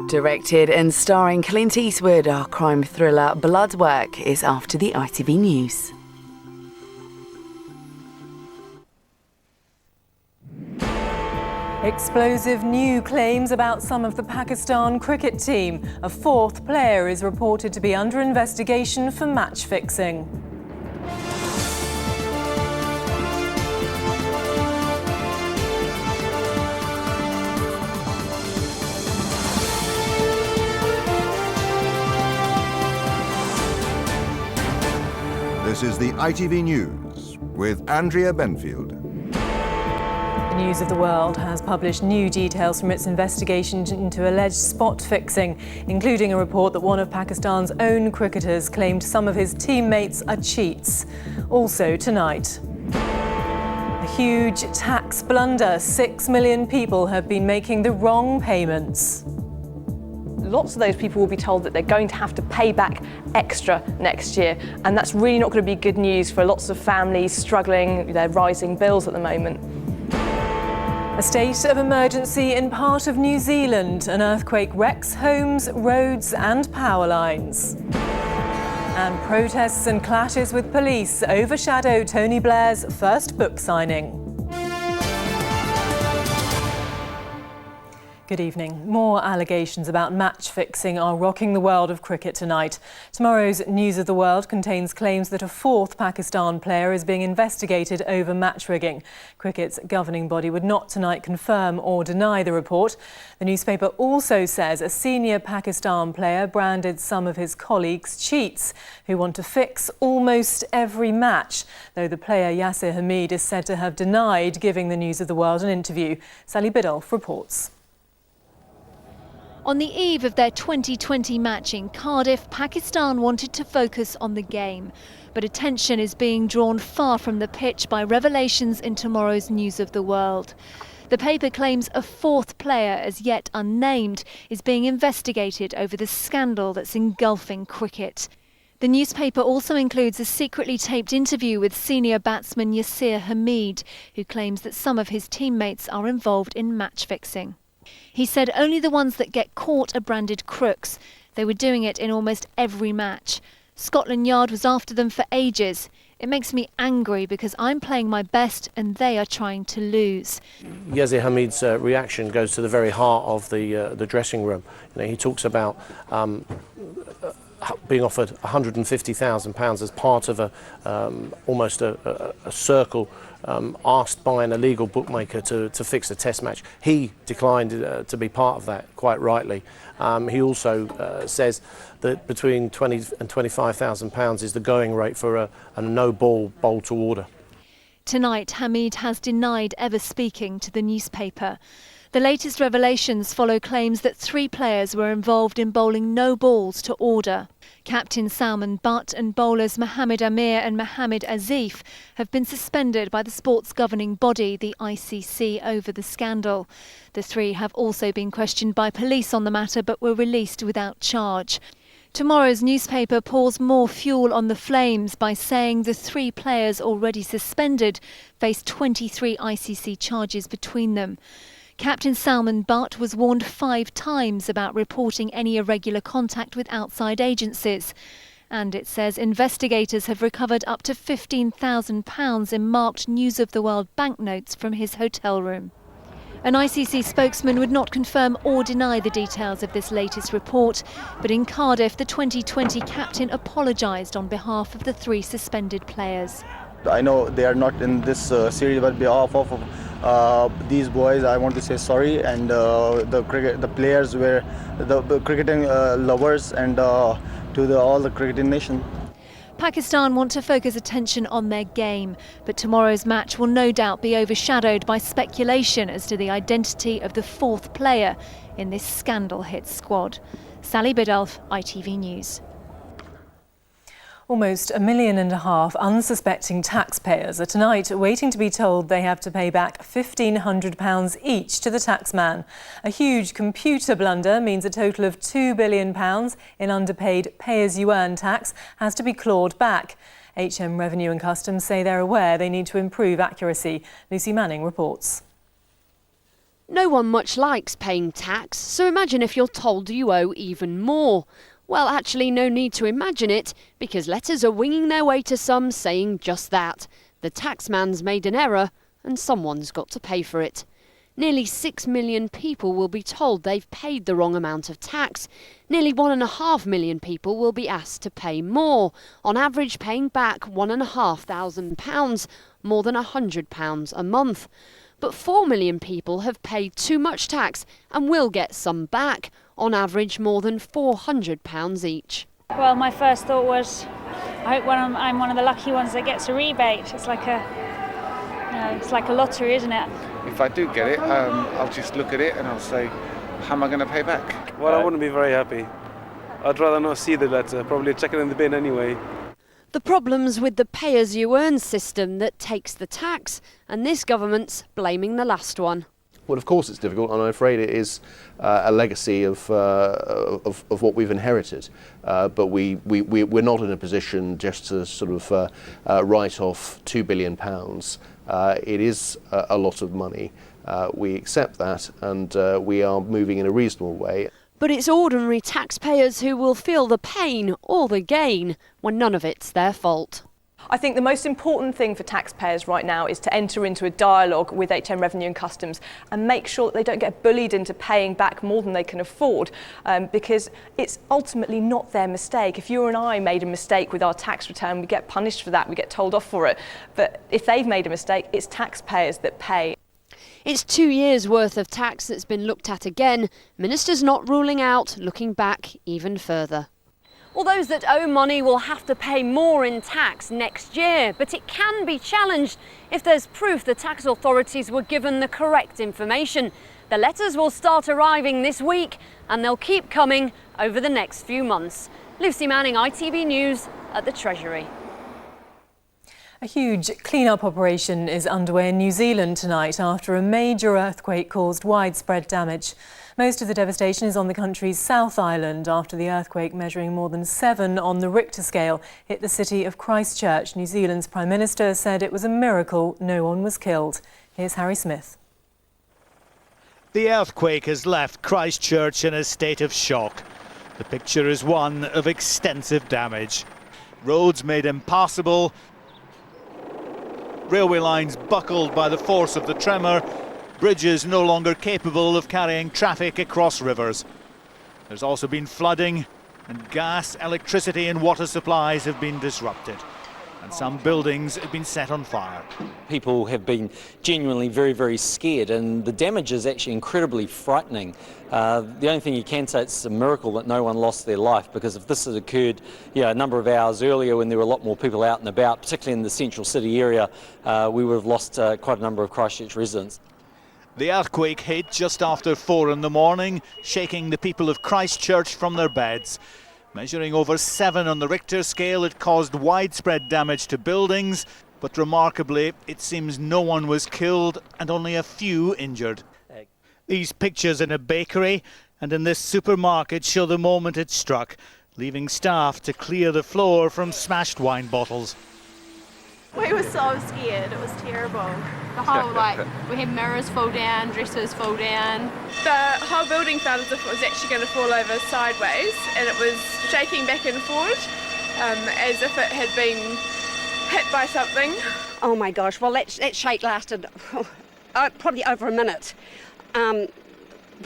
Directed and starring Clint Eastwood, our crime thriller Bloodwork is after the ITV News. Explosive new claims about some of the Pakistan cricket team. A fourth player is reported to be under investigation for match fixing. This is the ITV News with Andrea Benfield. The News of the World has published new details from its investigation into alleged spot fixing, including a report that one of Pakistan's own cricketers claimed some of his teammates are cheats. Also tonight, a huge tax blunder. 6 million people have been making the wrong payments. Lots of those people will be told that they're going to have to pay back extra next year, and that's really not going to be good news for lots of families struggling with their rising bills at the moment. A state of emergency in part of New Zealand. An earthquake wrecks homes, roads and power lines. And protests and clashes with police overshadow Tony Blair's first book signing. Good evening. More allegations about match fixing are rocking the world of cricket tonight. Tomorrow's News of the World contains claims that a fourth Pakistan player is being investigated over match rigging. Cricket's governing body would not tonight confirm or deny the report. The newspaper also says a senior Pakistan player branded some of his colleagues cheats who want to fix almost every match, though the player Yasir Hamid is said to have denied giving the News of the World an interview. Sally Bidulph reports. On the eve of their 2020 match in Cardiff, Pakistan wanted to focus on the game. But attention is being drawn far from the pitch by revelations in tomorrow's News of the World. The paper claims a fourth player, as yet unnamed, is being investigated over the scandal that's engulfing cricket. The newspaper also includes a secretly taped interview with senior batsman Yasir Hamid, who claims that some of his teammates are involved in match fixing. He said only the ones that get caught are branded crooks. They were doing it in almost every match. Scotland Yard was after them for ages. It makes me angry because I'm playing my best and they are trying to lose. Yasir Hamid's reaction goes to the very heart of the dressing room. He talks about being offered £150,000 as part of almost a circle asked by an illegal bookmaker to fix a test match. He declined to be part of that, quite rightly. He also says that between £20,000 and £25,000 is the going rate for a no-ball bowl to order. Tonight, Hamid has denied ever speaking to the newspaper. The latest revelations follow claims that 3 players were involved in bowling no balls to order. Captain Salman Butt and bowlers Mohammed Amir and Mohammed Azif have been suspended by the sport's governing body, the ICC, over the scandal. The 3 have also been questioned by police on the matter but were released without charge. Tomorrow's newspaper pours more fuel on the flames by saying the 3 players already suspended face 23 ICC charges between them. Captain Salman Butt was warned 5 times about reporting any irregular contact with outside agencies. And it says investigators have recovered up to £15,000 in marked News of the World banknotes from his hotel room. An ICC spokesman would not confirm or deny the details of this latest report, but in Cardiff, the 2020 captain apologised on behalf of the 3 suspended players. I know they are not in this series, but on behalf of these boys, I want to say sorry. And the players were the cricketing lovers, and to all the cricketing nation. Pakistan want to focus attention on their game, but tomorrow's match will no doubt be overshadowed by speculation as to the identity of the 4th player in this scandal-hit squad. Sally Bidulph, ITV News. Almost 1.5 million unsuspecting taxpayers are tonight waiting to be told they have to pay back £1,500 each to the taxman. A huge computer blunder means a total of £2 billion in underpaid pay-as-you-earn tax has to be clawed back. HM Revenue and Customs say they're aware they need to improve accuracy. Lucy Manning reports. No one much likes paying tax, so imagine if you're told you owe even more. Well, actually, no need to imagine it, because letters are winging their way to some saying just that. The taxman's made an error, and someone's got to pay for it. Nearly 6 million people will be told they've paid the wrong amount of tax. Nearly 1.5 million people will be asked to pay more, on average paying back £1,500, more than £100 a month. But 4 million people have paid too much tax and will get some back, on average more than £400 each. Well, my first thought was, I hope I'm one of the lucky ones that gets a rebate. It's like it's like a lottery, isn't it? If I do get it, I'll just look at it and I'll say, how am I going to pay back? Well, I wouldn't be very happy. I'd rather not see the letter, probably check it in the bin anyway. The problem's with the pay-as-you-earn system that takes the tax, and this government's blaming the last one. Well, of course it's difficult, and I'm afraid it is a legacy of what we've inherited. But we're not in a position just to sort of write off £2 billion. It is a lot of money. We accept that, and we are moving in a reasonable way. But it's ordinary taxpayers who will feel the pain or the gain when none of it's their fault. I think the most important thing for taxpayers right now is to enter into a dialogue with HM Revenue and Customs and make sure that they don't get bullied into paying back more than they can afford, because it's ultimately not their mistake. If you and I made a mistake with our tax return, we get punished for that, we get told off for it. But if they've made a mistake, it's taxpayers that pay. It's 2 years' worth of tax that's been looked at again. Ministers not ruling out looking back even further. Well, those that owe money will have to pay more in tax next year, but it can be challenged if there's proof the tax authorities were given the correct information. The letters will start arriving this week and they'll keep coming over the next few months. Lucy Manning, ITV News at the Treasury. A huge clean-up operation is underway in New Zealand tonight after a major earthquake caused widespread damage. Most of the devastation is on the country's South Island after the earthquake, measuring more than 7 on the Richter scale, hit the city of Christchurch. New Zealand's Prime Minister said it was a miracle no one was killed. Here's Harry Smith. The earthquake has left Christchurch in a state of shock. The picture is one of extensive damage. Roads made impassable, railway lines buckled by the force of the tremor, bridges no longer capable of carrying traffic across rivers. There's also been flooding, and gas, electricity and water supplies have been disrupted, and some buildings have been set on fire. People have been genuinely very, very scared, and the damage is actually incredibly frightening. The only thing you can say, it's a miracle that no one lost their life, because if this had occurred a number of hours earlier when there were a lot more people out and about, particularly in the central city area, we would have lost quite a number of Christchurch residents. The earthquake hit just after 4 in the morning, shaking the people of Christchurch from their beds. Measuring over 7 on the Richter scale, it caused widespread damage to buildings, but remarkably, it seems no one was killed and only a few injured. These pictures in a bakery and in this supermarket show the moment it struck, leaving staff to clear the floor from smashed wine bottles. We were so scared, it was terrible. The whole, we had mirrors fall down, dressers fall down. The whole building felt as if it was actually going to fall over sideways, and it was shaking back and forth as if it had been hit by something. Oh my gosh, well that shake lasted probably over a minute.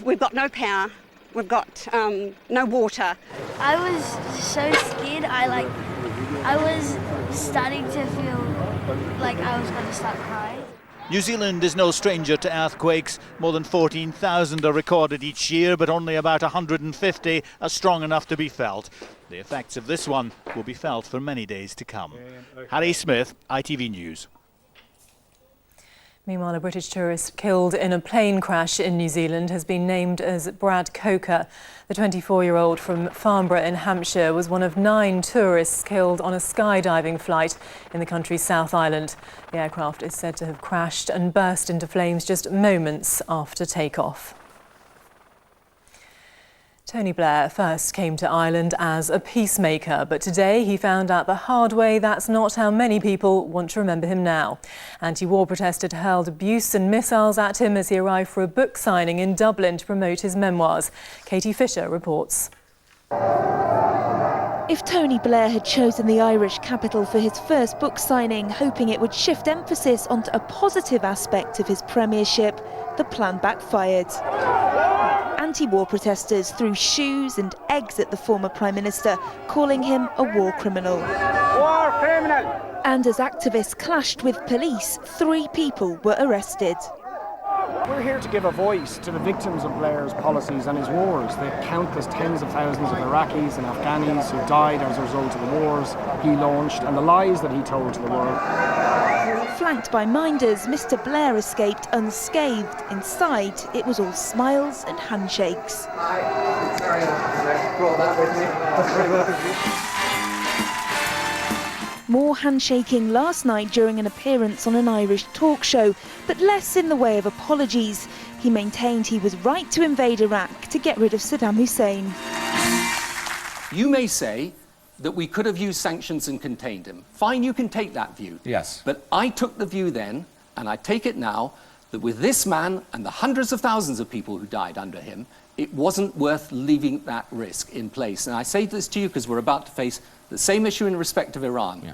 We've got no power, we've got no water. I was so scared, I was starting to feel like I was going to start crying. New Zealand is no stranger to earthquakes. More than 14,000 are recorded each year, but only about 150 are strong enough to be felt. The effects of this one will be felt for many days to come. Harry Smith, ITV News. Meanwhile, a British tourist killed in a plane crash in New Zealand has been named as Brad Coker. The 24-year-old from Farnborough in Hampshire was one of 9 tourists killed on a skydiving flight in the country's South Island. The aircraft is said to have crashed and burst into flames just moments after takeoff. Tony Blair first came to Ireland as a peacemaker, but today he found out the hard way that's not how many people want to remember him now. Anti-war protesters hurled abuse and missiles at him as he arrived for a book signing in Dublin to promote his memoirs. Katie Fisher reports. If Tony Blair had chosen the Irish capital for his first book signing, hoping it would shift emphasis onto a positive aspect of his premiership, the plan backfired. Anti-war protesters threw shoes and eggs at the former Prime Minister, calling him a war criminal. War criminal! And as activists clashed with police, 3 people were arrested. We're here to give a voice to the victims of Blair's policies and his wars, the countless tens of thousands of Iraqis and Afghanis who died as a result of the wars he launched and the lies that he told to the world. Flanked by minders, Mr. Blair escaped unscathed. Inside, it was all smiles and handshakes. Sorry, I brought that with me. That's very well. More handshaking last night during an appearance on an Irish talk show, but less in the way of apologies. He maintained he was right to invade Iraq to get rid of Saddam Hussein. You may say that we could have used sanctions and contained him. Fine, you can take that view. Yes. But I took the view then, and I take it now, that with this man and the hundreds of thousands of people who died under him, it wasn't worth leaving that risk in place. And I say this to you because we're about to face the same issue in respect of Iran. Yeah.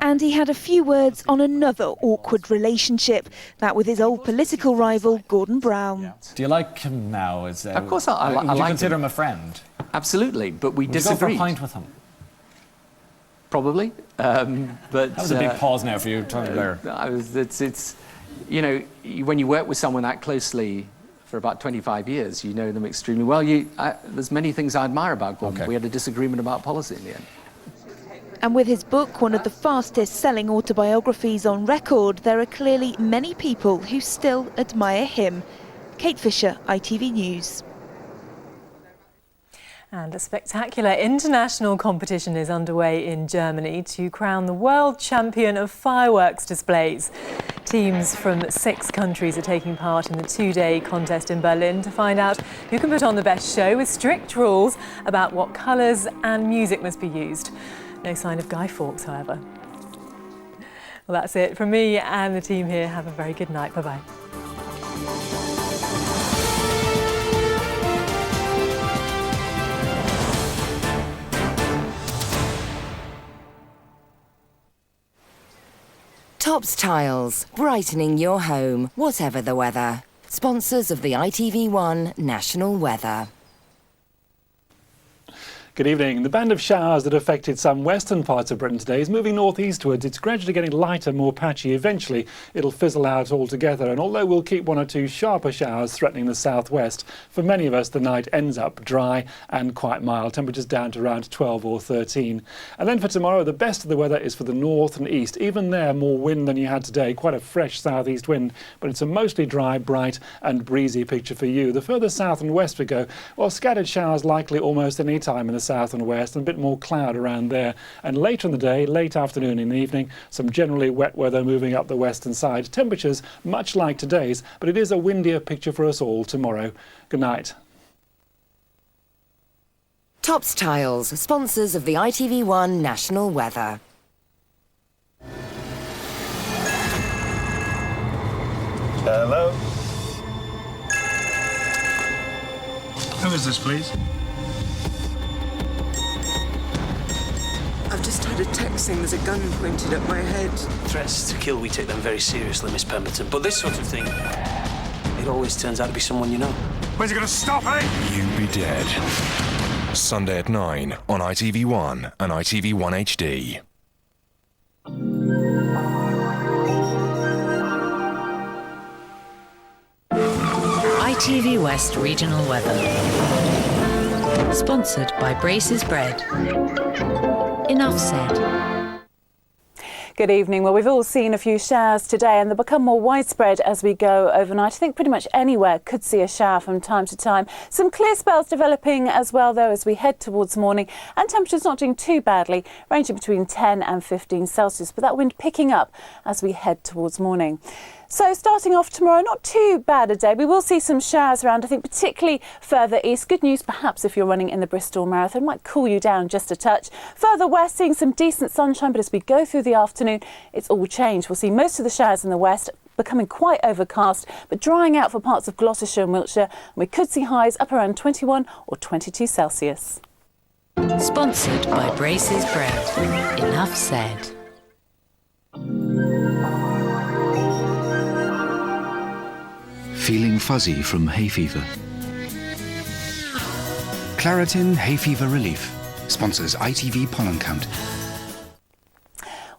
And he had a few words on another awkward relationship, that with his old political rival, Gordon Brown. Yeah. Do you like him now? Of course I like him. Would you consider him a friend? Absolutely, but we Would disagreed. you go for a pint with him? Probably, but... That was a big pause now for you, Tony Blair. It's, you know, when you work with someone that closely for about 25 years, you know them extremely well. There's many things I admire about Gordon. Okay. We had a disagreement about policy in the end. And with his book, one of the fastest-selling autobiographies on record, there are clearly many people who still admire him. Kate Fisher, ITV News. And a spectacular international competition is underway in Germany to crown the world champion of fireworks displays. Teams from 6 countries are taking part in the 2-day contest in Berlin to find out who can put on the best show with strict rules about what colours and music must be used. No sign of Guy Fawkes, however. Well, that's it from me and the team here. Have a very good night. Bye-bye. Tops Tiles, brightening your home, whatever the weather. Sponsors of the ITV1 National Weather. Good evening. The band of showers that affected some western parts of Britain today is moving northeastwards. It's gradually getting lighter, more patchy. Eventually, it'll fizzle out altogether. And although we'll keep 1 or 2 sharper showers threatening the southwest, for many of us, the night ends up dry and quite mild. Temperatures down to around 12 or 13. And then for tomorrow, the best of the weather is for the north and east. Even there, more wind than you had today. Quite a fresh southeast wind, but it's a mostly dry, bright and breezy picture for you. The further south and west we go, well, scattered showers likely almost any time in the south and west, and a bit more cloud around there. And later in the day, late afternoon and evening, some generally wet weather moving up the western side. Temperatures much like today's, but it is a windier picture for us all tomorrow. Good night. Tops Tiles, sponsors of the ITV1 National Weather. Hello. Who is this, please? I've just had a text saying there's a gun pointed at my head. Threats to kill, we take them very seriously, Miss Pemberton. But this sort of thing, it always turns out to be someone you know. Where's he going to stop, eh? You Be Dead. Sunday at 9 on ITV1 and ITV1 HD. ITV West Regional Weather. Sponsored by Braces Bread. Enough said. Good evening. Well, we've all seen a few showers today and they'll become more widespread as we go overnight. I think pretty much anywhere could see a shower from time to time. Some clear spells developing as well, though, as we head towards morning, and temperatures not doing too badly, ranging between 10 and 15 Celsius, but that wind picking up as we head towards morning. So starting off tomorrow, not too bad a day. We will see some showers around, I think, particularly further east. Good news, perhaps, if you're running in the Bristol Marathon. Might cool you down just a touch. Further west, seeing some decent sunshine, but as we go through the afternoon, it's all changed. We'll see most of the showers in the west becoming quite overcast, but drying out for parts of Gloucestershire and Wiltshire. And we could see highs up around 21 or 22 Celsius. Sponsored by Braces Bread. Enough said. Feeling fuzzy from hay fever? Claritin Hay Fever Relief sponsors ITV Pollen Count.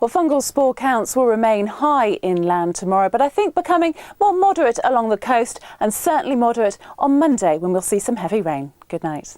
Well, fungal spore counts will remain high inland tomorrow, but I think becoming more moderate along the coast and certainly moderate on Monday when we'll see some heavy rain. Good night.